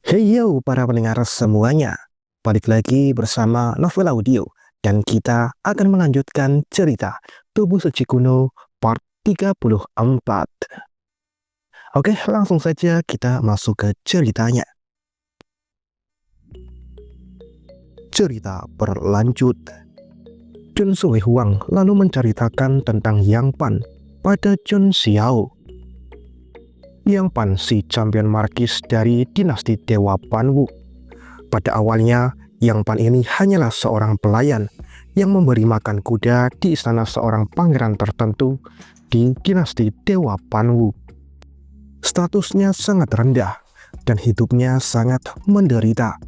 Hey yo para pendengar semuanya, balik lagi bersama Novel Audio dan kita akan melanjutkan cerita Tubuh Suci Kuno part 34. Oke, langsung saja kita masuk ke ceritanya. Cerita berlanjut. Chun Sui Huang lalu menceritakan tentang Yang Pan pada Chun Xiao. Yang Pan si champion markis dari dinasti Dewa Panwu. Pada awalnya, Yang Pan ini hanyalah seorang pelayan yang memberi makan kuda di istana seorang pangeran tertentu di dinasti Dewa Panwu. Statusnya sangat rendah dan hidupnya sangat menderita.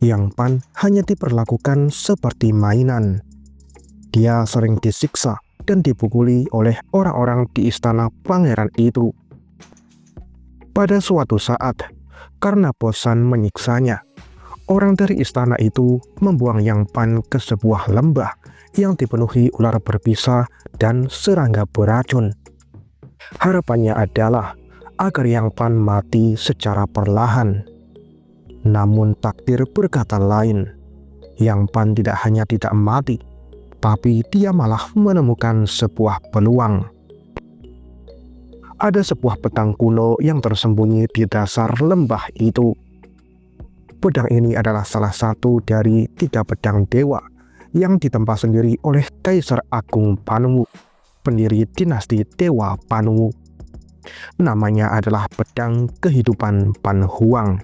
Yang Pan hanya diperlakukan seperti mainan. Dia sering disiksa dan dipukuli oleh orang-orang di istana pangeran itu. Pada suatu saat, karena bosan menyiksanya, orang dari istana itu membuang Yang Pan ke sebuah lembah yang dipenuhi ular berbisa dan serangga beracun. Harapannya adalah agar Yang Pan mati secara perlahan. Namun takdir berkata lain. Yang Pan tidak hanya tidak mati, tapi dia malah menemukan sebuah peluang. Ada sebuah pedang kuno yang tersembunyi di dasar lembah itu. Pedang ini adalah salah satu dari 3 pedang dewa yang ditempa sendiri oleh Kaisar Agung Panwu, pendiri dinasti Dewa Panwu. Namanya adalah pedang kehidupan Pan Huang.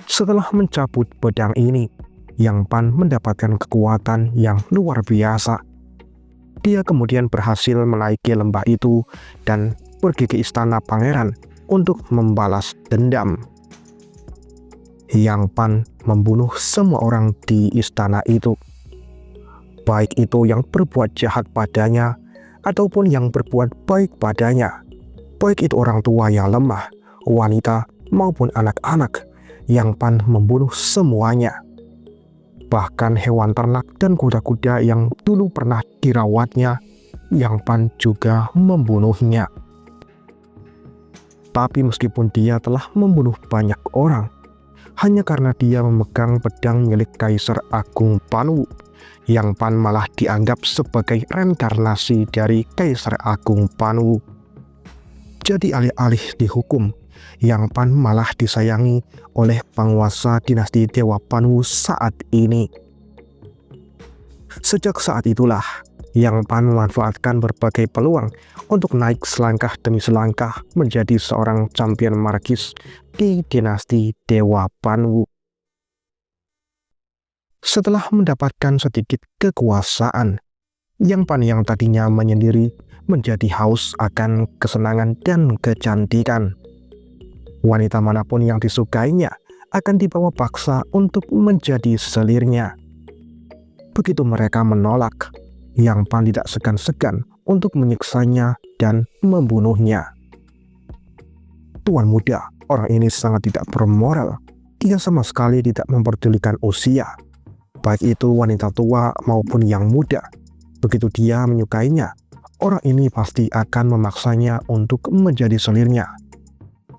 Setelah mencabut pedang ini, Yang Pan mendapatkan kekuatan yang luar biasa. Dia kemudian berhasil menaiki lembah itu dan pergi ke istana pangeran untuk membalas dendam. Yang Pan membunuh semua orang di istana itu, baik itu yang berbuat jahat padanya ataupun yang berbuat baik padanya, baik itu orang tua yang lemah, wanita maupun anak-anak. Yang Pan membunuh semuanya. Bahkan hewan ternak dan kuda-kuda yang dulu pernah dirawatnya, Yang Pan juga membunuhnya. Tapi meskipun dia telah membunuh banyak orang, hanya karena dia memegang pedang milik Kaisar Agung Panwu, Yang Pan malah dianggap sebagai reinkarnasi dari Kaisar Agung Panwu. Jadi alih-alih dihukum, Yang Pan malah disayangi oleh penguasa dinasti Dewa Panwu saat ini. Sejak saat itulah, Yang Pan memanfaatkan berbagai peluang untuk naik selangkah demi selangkah menjadi seorang champion markis di dinasti Dewa Panwu. Setelah mendapatkan sedikit kekuasaan, Yang Pan yang tadinya menyendiri menjadi haus akan kesenangan dan kecantikan. Wanita manapun yang disukainya akan dibawa paksa untuk menjadi selirnya. Begitu mereka menolak, Yang Pan tidak segan-segan untuk menyiksanya dan membunuhnya. Tuan muda, orang ini sangat tidak bermoral. Dia sama sekali tidak memperdulikan usia, baik itu wanita tua maupun yang muda. Begitu dia menyukainya, orang ini pasti akan memaksanya untuk menjadi selirnya.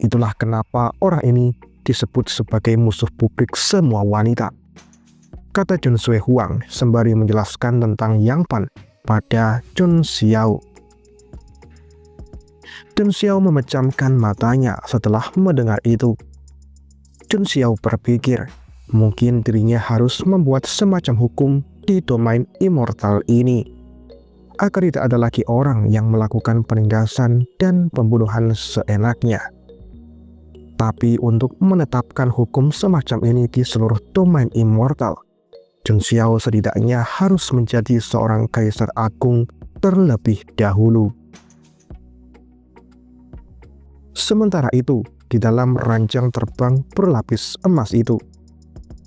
Itulah kenapa orang ini disebut sebagai musuh publik semua wanita, kata Chun Sui Huang sembari menjelaskan tentang Yang Pan pada Chun Xiao. Chun Xiao memejamkan matanya setelah mendengar itu. Chun Xiao berpikir, mungkin dirinya harus membuat semacam hukum di domain immortal ini, agar tidak ada lagi orang yang melakukan penindasan dan pembunuhan seenaknya. Tapi untuk menetapkan hukum semacam ini di seluruh domain immortal, Chun Xiao setidaknya harus menjadi seorang kaisar agung terlebih dahulu. Sementara itu, di dalam ranjang terbang berlapis emas itu,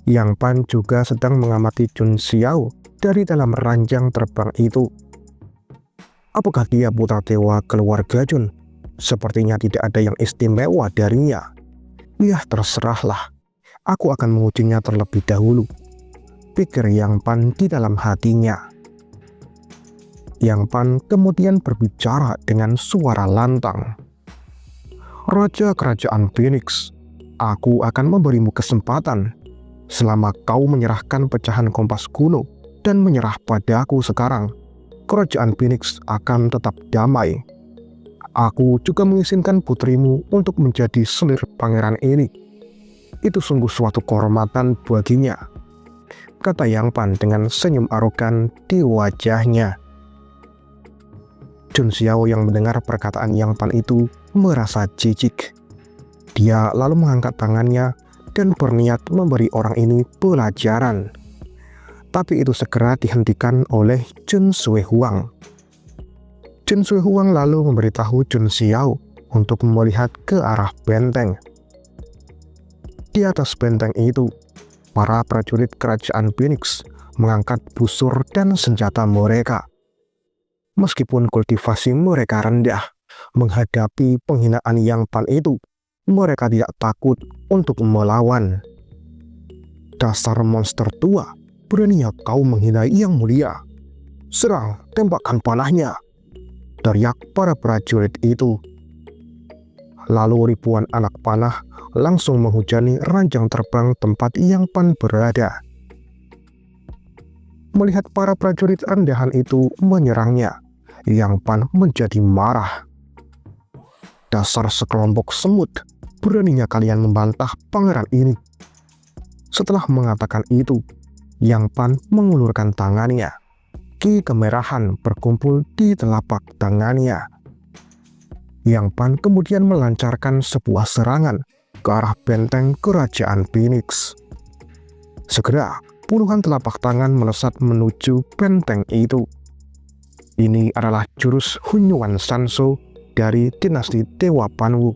Yang Pan juga sedang mengamati Chun Xiao dari dalam ranjang terbang itu. Apakah dia putra dewa keluarga Chun? Sepertinya tidak ada yang istimewa darinya. Ya terserahlah, aku akan mengujinya terlebih dahulu, pikir Yang Pan di dalam hatinya. Yang Pan kemudian berbicara dengan suara lantang. Raja Kerajaan Phoenix, aku akan memberimu kesempatan. Selama kau menyerahkan pecahan kompas kuno dan menyerah padaku sekarang, Kerajaan Phoenix akan tetap damai. Aku juga mengizinkan putrimu untuk menjadi selir pangeran ini. Itu sungguh suatu kehormatan baginya, kata Yang Pan dengan senyum arogan di wajahnya. Chun Xiao yang mendengar perkataan Yang Pan itu merasa jijik. Dia lalu mengangkat tangannya dan berniat memberi orang ini pelajaran. Tapi itu segera dihentikan oleh Chun Sui Huang. Chun Sui Huang lalu memberitahu Chun Xiao untuk melihat ke arah benteng. Di atas benteng itu, para prajurit Kerajaan Phoenix mengangkat busur dan senjata mereka. Meskipun kultivasi mereka rendah menghadapi penghinaan Yang Pan itu, mereka tidak takut untuk melawan. Dasar monster tua, beraninya kau menghina Yang Mulia. Serang, tembakkan panahnya, teriak para prajurit itu. Lalu ribuan anak panah langsung menghujani ranjang terbang tempat Yang Pan berada. Melihat para prajurit rendahan itu menyerangnya, Yang Pan menjadi marah. Dasar sekelompok semut, beraninya kalian membantah pangeran ini. Setelah mengatakan itu, Yang Pan mengulurkan tangannya. Ki kemerahan berkumpul di telapak tangannya. Yang Pan kemudian melancarkan sebuah serangan ke arah benteng Kerajaan Phoenix. Segera, puluhan telapak tangan melesat menuju benteng itu. Ini adalah jurus Hunyuan Sanso dari dinasti Dewa Panwu.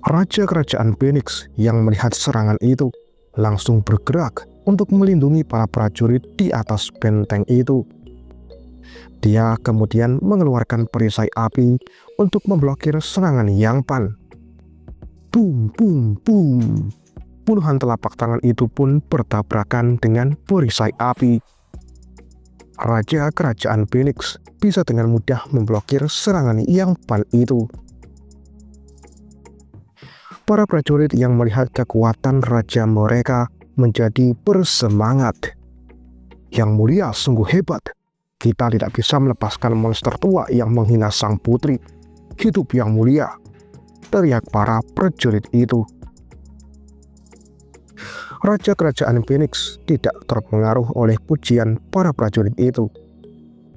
Raja Kerajaan Phoenix yang melihat serangan itu langsung bergerak untuk melindungi para prajurit di atas benteng itu. Dia kemudian mengeluarkan perisai api untuk memblokir serangan Yang Pan. Boom, boom, boom. Puluhan telapak tangan itu pun bertabrakan dengan perisai api. Raja Kerajaan Phoenix bisa dengan mudah memblokir serangan Yang Pan itu. Para prajurit yang melihat kekuatan raja mereka menjadi bersemangat. Yang Mulia sungguh hebat. Kita tidak bisa melepaskan monster tua yang menghina sang putri. Hidup Yang Mulia, teriak para prajurit itu. Raja Kerajaan Phoenix tidak terpengaruh oleh pujian para prajurit itu.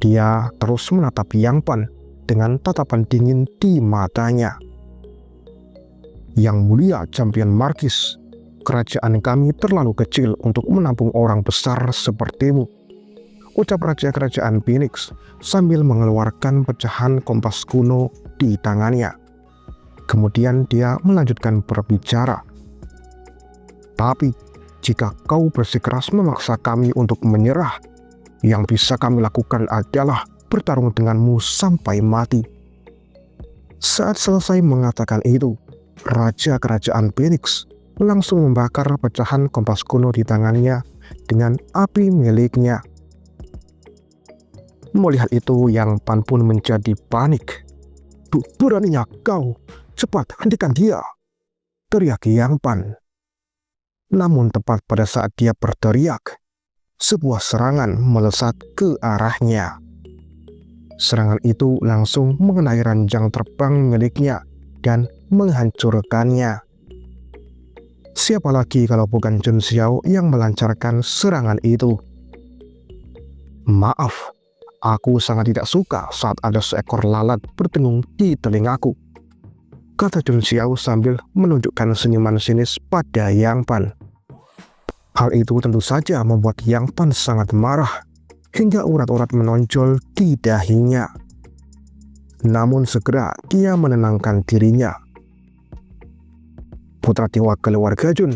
Dia terus menatap Yang Pan dengan tatapan dingin di matanya. Yang Mulia Champion Markis, kerajaan kami terlalu kecil untuk menampung orang besar sepertimu, ucap Raja Kerajaan Phoenix sambil mengeluarkan pecahan kompas kuno di tangannya. Kemudian dia melanjutkan berbicara. Tapi, jika kau bersikeras memaksa kami untuk menyerah, yang bisa kami lakukan adalah bertarung denganmu sampai mati. Saat selesai mengatakan itu, Raja Kerajaan Phoenix langsung membakar pecahan kompas kuno di tangannya dengan api miliknya. Melihat itu, Yang Pan pun menjadi panik. Beraninya kau, cepat hentikan dia, teriak Yang Pan. Namun tepat pada saat dia berteriak, sebuah serangan melesat ke arahnya. Serangan itu langsung mengenai ranjang terbang miliknya dan menghancurkannya. Siapa lagi kalau bukan Chun Xiao yang melancarkan serangan itu? Maaf, aku sangat tidak suka saat ada seekor lalat berdengung di telingaku, kata Chun Xiao sambil menunjukkan senyuman sinis pada Yang Pan. Hal itu tentu saja membuat Yang Pan sangat marah, hingga urat-urat menonjol di dahinya. Namun segera dia menenangkan dirinya. Putra dewa keluarga Jun,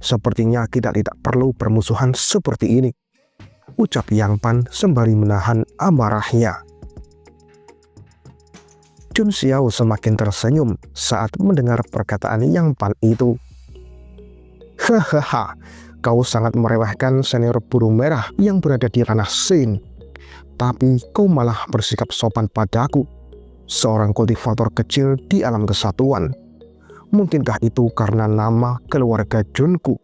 sepertinya kita tidak perlu bermusuhan seperti ini, ucap Yang Pan sembari menahan amarahnya. Chun Xiao semakin tersenyum saat mendengar perkataan Yang Pan itu. Hahaha, kau sangat meremehkan senior burung merah yang berada di ranah Sein, tapi kau malah bersikap sopan padaku. seorang kultivator kecil di alam kesatuan. Mungkinkah itu karena nama keluarga Junku?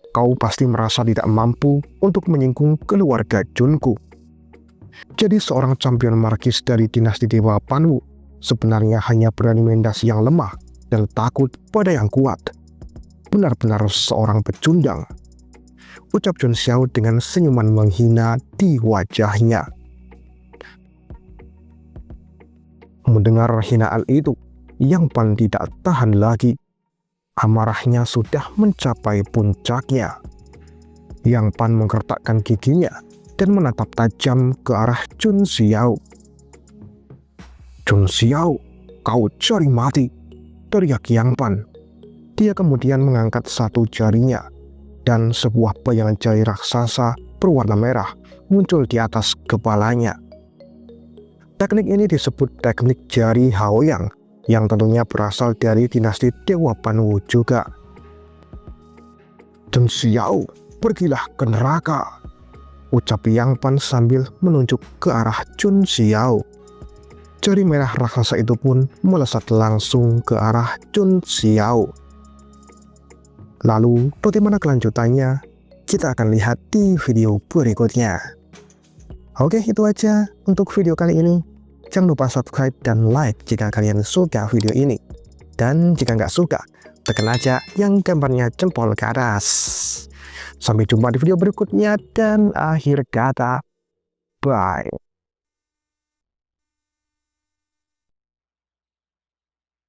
Kau pasti merasa tidak mampu untuk menyinggung keluarga Junku. Jadi seorang champion markis dari dinasti Dewa Panwu sebenarnya hanya berani mendas yang lemah dan takut pada yang kuat. Benar-benar seorang pecundang, ucap Jun Xiao dengan senyuman menghina di wajahnya. Mendengar hinaan itu, Yang Pan tidak tahan lagi. Amarahnya sudah mencapai puncaknya. Yang Pan menggertakkan giginya dan menatap tajam ke arah Jun Xiao. "Jun Xiao, kau cari mati!" teriak Yang Pan. Dia kemudian mengangkat satu jarinya, dan sebuah bayangan jari raksasa berwarna merah muncul di atas kepalanya. Teknik ini disebut teknik jari Haoyang, yang tentunya berasal dari dinasti Dewa Panwu juga. "Jun Xiao, pergilah ke neraka!" ucap Yang Pan sambil menunjuk ke arah Jun Xiao. Jari merah raksasa itu pun melesat langsung ke arah Jun Xiao. Lalu bagaimana kelanjutannya? Kita akan lihat di video berikutnya. Oke, itu aja untuk video kali ini. Jangan lupa subscribe dan like jika kalian suka video ini. Dan jika nggak suka, tekan aja yang gambarnya jempol ke atas. Sampai jumpa di video berikutnya dan akhir kata, bye.